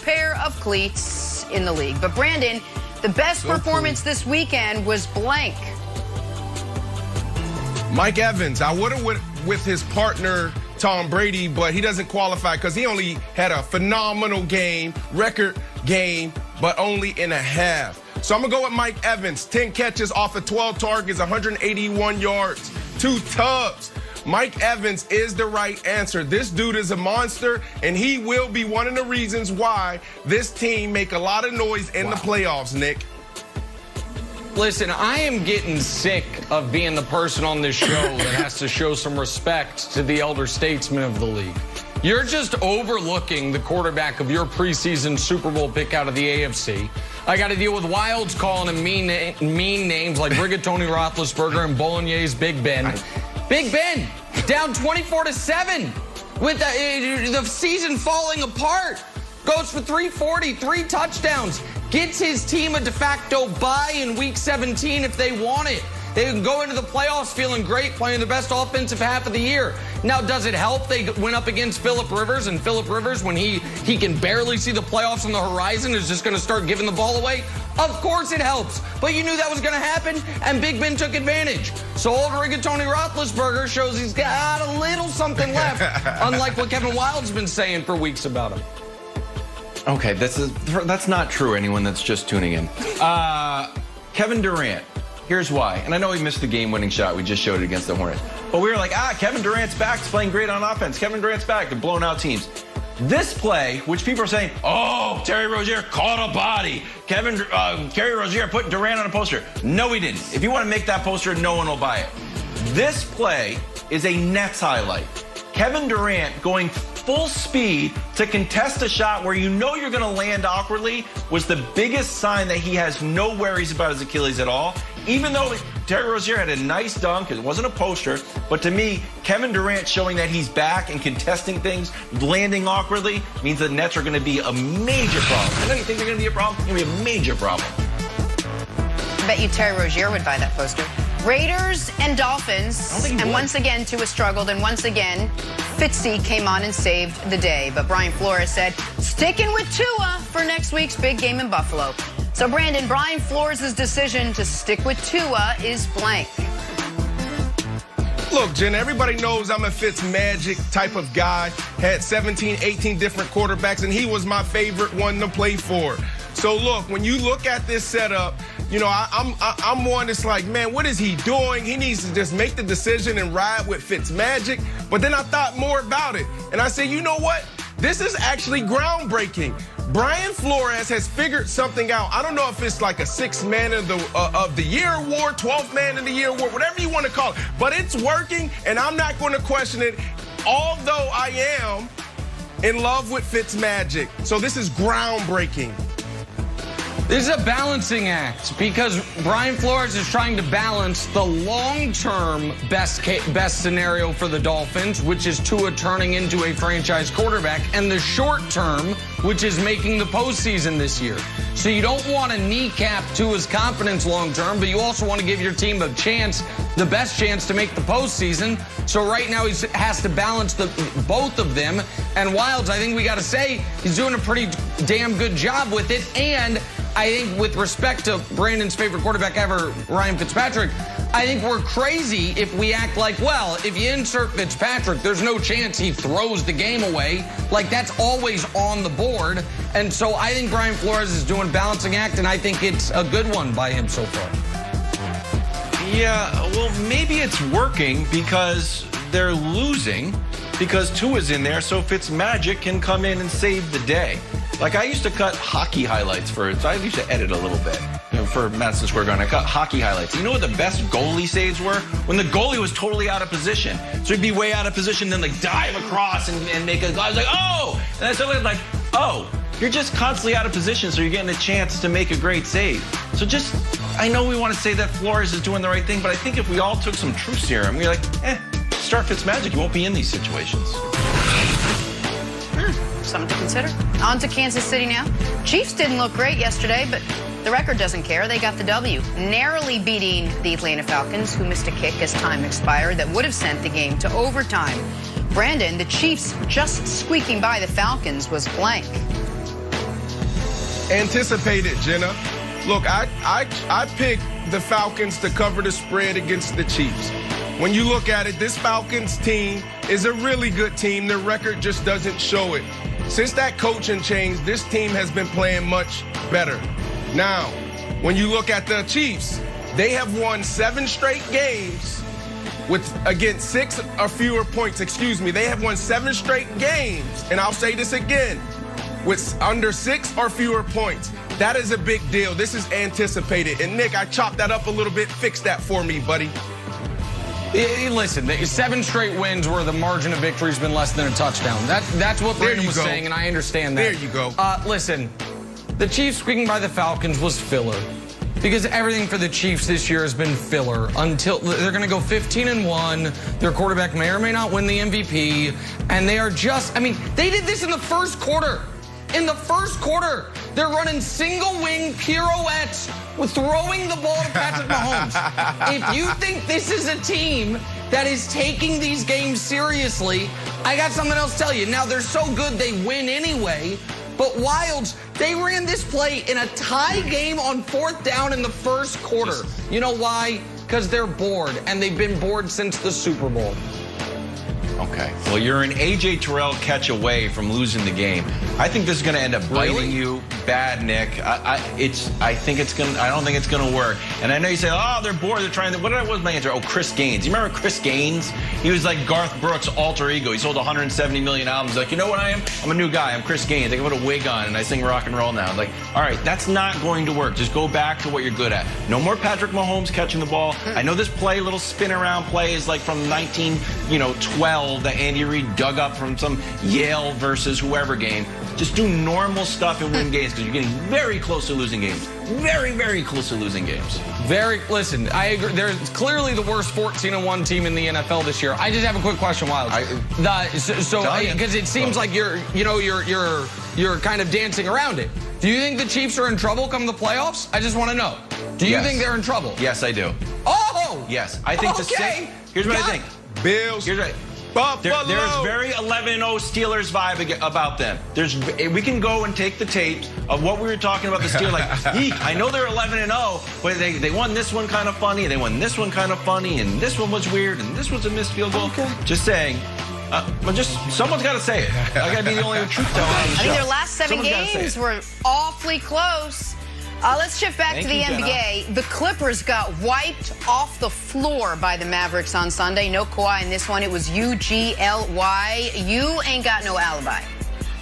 pair of cleats in the league. But Brandon, the best performance this weekend was blank. Mike Evans. I would have went with his partner Tom Brady, but he doesn't qualify because he only had a phenomenal game, record game, but only in a half. So I'm going to go with Mike Evans. 10 catches off of 12 targets, 181 yards, 2 tubs. Mike Evans is the right answer. This dude is a monster, and he will be one of the reasons why this team make a lot of noise in the playoffs, Nick. Listen, I am getting sick of being the person on this show that has to show some respect to the elder statesmen of the league. You're just overlooking the quarterback of your preseason Super Bowl pick out of the AFC. I got to deal with Wilds calling him mean names like Rigatoni Roethlisberger and Bolognese Big Ben. Big Ben down 24-7 with the season falling apart. Goes for 340, 3 touchdowns. Gets his team a de facto bye in Week 17 if they want it. They can go into the playoffs feeling great, playing the best offensive half of the year. Now, does it help they went up against Phillip Rivers, and Phillip Rivers, when he can barely see the playoffs on the horizon, is just going to start giving the ball away? Of course it helps, but you knew that was going to happen, and Big Ben took advantage. So old Rigatoni Roethlisberger shows he's got a little something left, unlike what Kevin Wilde's been saying for weeks about him. Okay, that's not true, anyone that's just tuning in. Kevin Durant. Here's why. And I know he missed the game-winning shot. We just showed it against the Hornets. But we were like, Kevin Durant's back. He's playing great on offense. Kevin Durant's back. They're blowing out teams. This play, which people are saying, oh, Terry Rozier caught a body. Terry Rozier put Durant on a poster. No, he didn't. If you want to make that poster, no one will buy it. This play is a Nets highlight. Kevin Durant going full speed to contest a shot where you know you're going to land awkwardly was the biggest sign that he has no worries about his Achilles at all. Even though Terry Rozier had a nice dunk, it wasn't a poster, but to me, Kevin Durant showing that he's back and contesting things, landing awkwardly, means the Nets are going to be a major problem. I know you think they're going to be a problem. It's going to be a major problem. I bet you Terry Rozier would buy that poster. Raiders and Dolphins, and once again Tua struggled, and once again Fitzy came on and saved the day. But Brian Flores said, sticking with Tua for next week's big game in Buffalo. So Brandon, Brian Flores' decision to stick with Tua is blank. Look, Jen, everybody knows I'm a Fitzmagic type of guy. Had 17, 18 different quarterbacks, and he was my favorite one to play for. So look, when you look at this setup, you know, I'm one that's like, man, what is he doing? He needs to just make the decision and ride with Fitzmagic. But then I thought more about it, and I said, you know what? This is actually groundbreaking. Brian Flores has figured something out. I don't know if it's like a 6th Man of the Year award, 12th Man of the Year award, whatever you want to call it. But it's working, and I'm not going to question it, although I am in love with Fitzmagic. So this is groundbreaking. This is a balancing act because Brian Flores is trying to balance the long-term best scenario for the Dolphins, which is Tua turning into a franchise quarterback, and the short-term, which is making the postseason this year. So you don't want to kneecap Tua's confidence long-term, but you also want to give your team a chance, the best chance to make the postseason. So right now he has to balance both of them. And Wilds, I think we got to say, he's doing a pretty damn good job with it. And I think with respect to Brandon's favorite quarterback ever, Ryan Fitzpatrick, I think we're crazy if we act like, well, if you insert Fitzpatrick, there's no chance he throws the game away. Like, that's always on the board. And so I think Brian Flores is doing a balancing act, and I think it's a good one by him so far. Yeah, well, maybe it's working because they're losing because Tua's in there, so Fitzmagic can come in and save the day. Like, I used to cut hockey highlights so I used to edit a little bit, for Madison Square Garden. I cut hockey highlights. You know what the best goalie saves were? When the goalie was totally out of position. So he'd be way out of position, then like dive across and make a, I was like, oh! And I started like, oh, you're just constantly out of position, so you're getting a chance to make a great save. So just, I know we want to say that Flores is doing the right thing, but I think if we all took some truth serum, we're like, start Fitzmagic, you won't be in these situations. Something to consider. On to Kansas City now. Chiefs didn't look great yesterday, but the record doesn't care. They got the W, narrowly beating the Atlanta Falcons, who missed a kick as time expired that would have sent the game to overtime. Brandon, the Chiefs just squeaking by the Falcons was blank. Anticipate it, Jenna. Look, I picked the Falcons to cover the spread against the Chiefs. When you look at it, this Falcons team is a really good team. Their record just doesn't show it. Since that coaching change, this team has been playing much better. Now, when you look at the Chiefs, they have won 7 straight games against 6 or fewer points. They have won 7 straight games, and I'll say this again, with under 6 or fewer points. That is a big deal. This is anticipated. And Nick, I chopped that up a little bit. Fix that for me, buddy. Listen, 7 straight wins where the margin of victory has been less than a touchdown. That's what Brandon was saying, and I understand that. There you go. Listen, the Chiefs squeaking by the Falcons was filler. Because everything for the Chiefs this year has been filler until they're going to go 15-1. Their quarterback may or may not win the MVP. And they are just, I mean, they did this in the first quarter. In the first quarter, they're running single wing pirouettes with throwing the ball to Patrick Mahomes. If you think this is a team that is taking these games seriously, I got something else to tell you. Now, they're so good they win anyway. But Wilds, they ran this play in a tie game on 4th down in the first quarter. You know why? Because they're bored, and they've been bored since the Super Bowl. Okay. Well, you're an A.J. Terrell catch away from losing the game. I think this is going to end up biting you bad, Nick. I don't think it's going to work. And I know you say, oh, they're bored. They're trying to. What was my answer? Oh, Chris Gaines. You remember Chris Gaines? He was like Garth Brooks' alter ego. He sold 170 million albums. Like, you know what I am? I'm a new guy. I'm Chris Gaines. I can put a wig on and I sing rock and roll now. Like, all right, that's not going to work. Just go back to what you're good at. No more Patrick Mahomes catching the ball. I know this little spin around play is like from 1912 that Andy Reid dug up from some Yale versus whoever game. Just do normal stuff and win games because you're getting very close to losing games. Very, very close to losing games. Listen, I agree. They're clearly the worst 14-1 team in the NFL this year. I just have a quick question, Wild. Because it seems like you're kind of dancing around it. Do you think the Chiefs are in trouble come the playoffs? I just want to know. Do you think they're in trouble? Yes, I do. Oh! Yes. I think here's what I think. Bills. Here's what Buffalo. There's very 11-0 Steelers vibe about them. We can go and take the tapes of what we were talking about the Steelers. Like, I know they're 11-0, but they won this one kind of funny, and they won this one kind of funny, and this one was weird, and this was a missed field goal. Okay. Just saying. But someone's got to say it. I got to be the only truth teller on the show. I think their last 7 games were awfully close. Let's shift back to the NBA. Jenna. The Clippers got wiped off the floor by the Mavericks on Sunday. No Kawhi in this one. It was UGLY. You ain't got no alibi.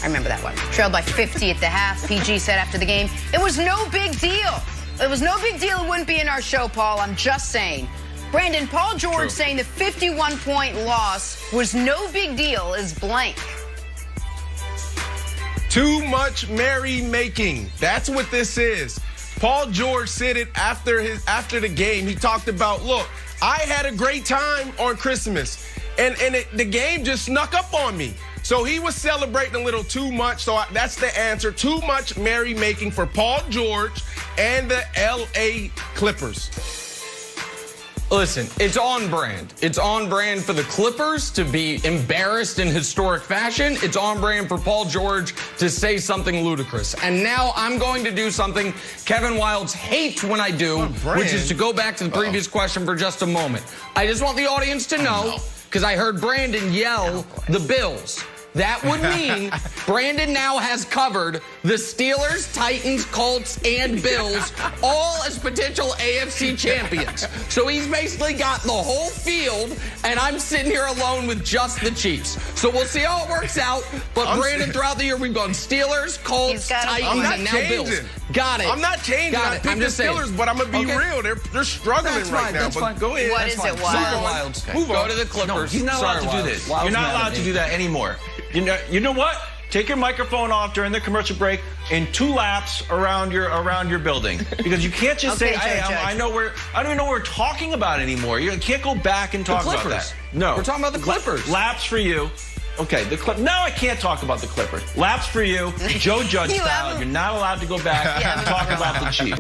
I remember that one. Trailed by 50 at the half. PG said after the game, it was no big deal. It was no big deal. It wouldn't be in our show, Paul. I'm just saying. Brandon, Paul George saying the 51-point loss was no big deal is blank. Too much merrymaking. That's what this is. Paul George said it after the game. He talked about, look, I had a great time on Christmas, and the game just snuck up on me. So he was celebrating a little too much. So that's the answer. Too much merrymaking for Paul George and the L.A. Clippers. Listen, it's on brand. It's on brand for the Clippers to be embarrassed in historic fashion. It's on brand for Paul George to say something ludicrous. And now I'm going to do something Kevin Wilds hates when I do, which is to go back to the previous question for just a moment. I just want the audience to know, because I heard Brandon yell the Bills. That would mean Brandon now has covered the Steelers, Titans, Colts, and Bills, all as potential AFC champions. So he's basically got the whole field, and I'm sitting here alone with just the Chiefs. So we'll see how it works out. But Brandon, throughout the year, we've gone Steelers, Colts, Titans, and now Bills. Got it. I'm not changing. I picked the Steelers, but I'm going to be real. They're struggling right now. But go ahead. What is it, Wild? Move on. Go to the Clippers. No, he's not allowed to do this. You're not allowed to do that anymore. You know what? Take your microphone off during the commercial break in 2 laps around your building, because you can't just say, "Hey, I don't even know what we're talking about anymore." You can't go back and talk about that. No, we're talking about the Clippers. Laps for you. Okay, now I can't talk about the Clippers. Laps for you, Joe Judge style. You're not allowed to go back and talk about the Chiefs.